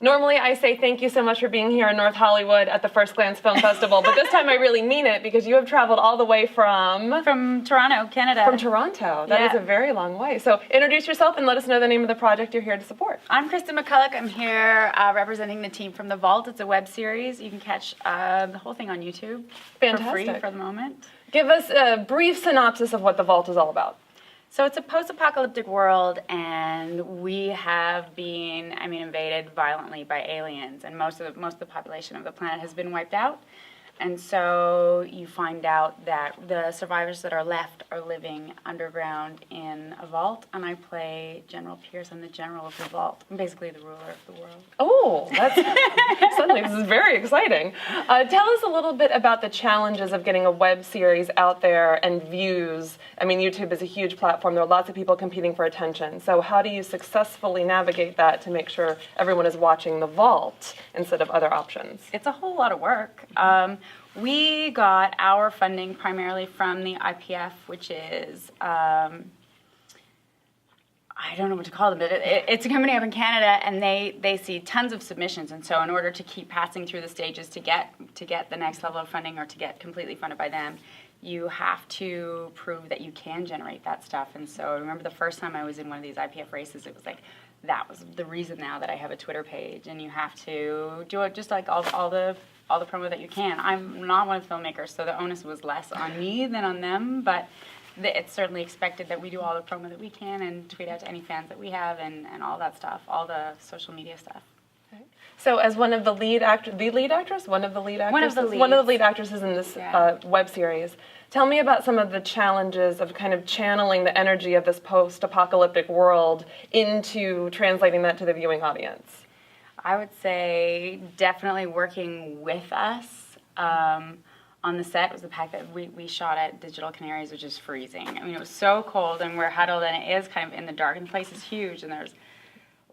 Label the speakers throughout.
Speaker 1: Normally I say thank you so much for being here in North Hollywood at the First Glance Film Festival, but this time I really mean it because you have traveled all the way from
Speaker 2: Toronto, Canada.
Speaker 1: From Toronto. That is a very long way. So introduce yourself and let us know the name of the project you're here to support.
Speaker 2: I'm Kristin McCulloch. I'm here representing the team from The Vault. It's a web series. You can catch the whole thing on YouTube for free for the moment.
Speaker 1: Give us a brief synopsis of what The Vault is all about.
Speaker 2: So it's a post-apocalyptic world, and we have been, invaded violently by aliens, and most of the population of the planet has been wiped out. And so you find out that the survivors that are left are living underground in a vault, and I play General Pierce. I'm the general of the vault. I'm basically the ruler of the world.
Speaker 1: Oh, that's suddenly this is very exciting. Tell us a little bit about the challenges of getting a web series out there and views. I mean, YouTube is a huge platform. There are lots of people competing for attention. So how do you successfully navigate that to make sure everyone is watching The Vault instead of other options?
Speaker 2: It's a whole lot of work. We got our funding primarily from the IPF, which is, I don't know what to call them, but it's a company up in Canada, and they see tons of submissions. And so in order to keep passing through the stages to get the next level of funding or to get completely funded by them, you have to prove that you can generate that stuff. And so I remember the first time I was in one of these IPF races, it was like, that was the reason now that I have a Twitter page, and you have to do it just like all the promo that you can. I'm not one of the filmmakers, so the onus was less on me than on them, but it's certainly expected that we do all the promo that we can and tweet out to any fans that we have and all that stuff, all the social media stuff.
Speaker 1: Okay. So as one of the lead actresses in this web series, tell me about some of the challenges of kind of channeling the energy of this post-apocalyptic world into translating that to the viewing audience.
Speaker 2: I would say definitely working with us on the set was the fact that we shot at Digital Canaries, which is freezing. I mean, it was so cold, and we're huddled, and it is kind of in the dark, and the place is huge, and there's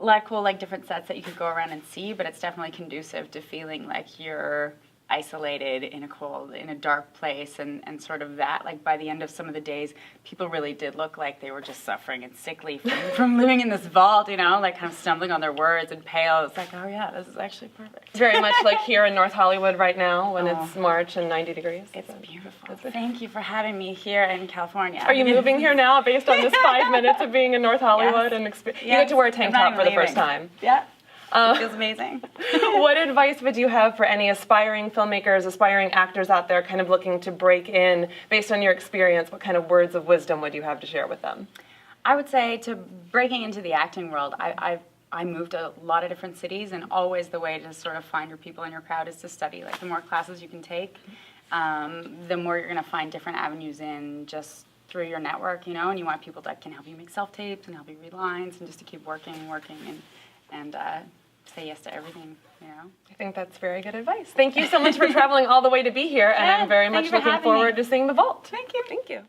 Speaker 2: a lot of cool, different sets that you could go around and see, but it's definitely conducive to feeling like you're isolated in a dark place, and sort of that, by the end of some of the days, people really did look like they were just suffering and sickly from living in this vault, kind of stumbling on their words and pale. It's like, oh yeah, this is actually perfect.
Speaker 1: Very much like here in North Hollywood right now when it's March and 90 degrees.
Speaker 2: It's beautiful. Thank you for having me here in California.
Speaker 1: Are you moving here now based on this 5 minutes of being in North Hollywood?
Speaker 2: Yes.
Speaker 1: And you get to wear a tank top for the first time.
Speaker 2: Yeah. It feels amazing.
Speaker 1: What advice would you have for any aspiring filmmakers, aspiring actors out there kind of looking to break in? Based on your experience, what kind of words of wisdom would you have to share with them?
Speaker 2: I would say to breaking into the acting world, I moved a lot of different cities, and always the way to sort of find your people in your crowd is to study. The more classes you can take, the more you're going to find different avenues in just through your network, and you want people that can help you make self-tapes and help you read lines and just to keep working and say yes to everything,
Speaker 1: I think that's very good advice. Thank you so much for traveling all the way to be here, and I'm very much looking forward to seeing The Vault.
Speaker 2: Thank you.
Speaker 1: Thank you.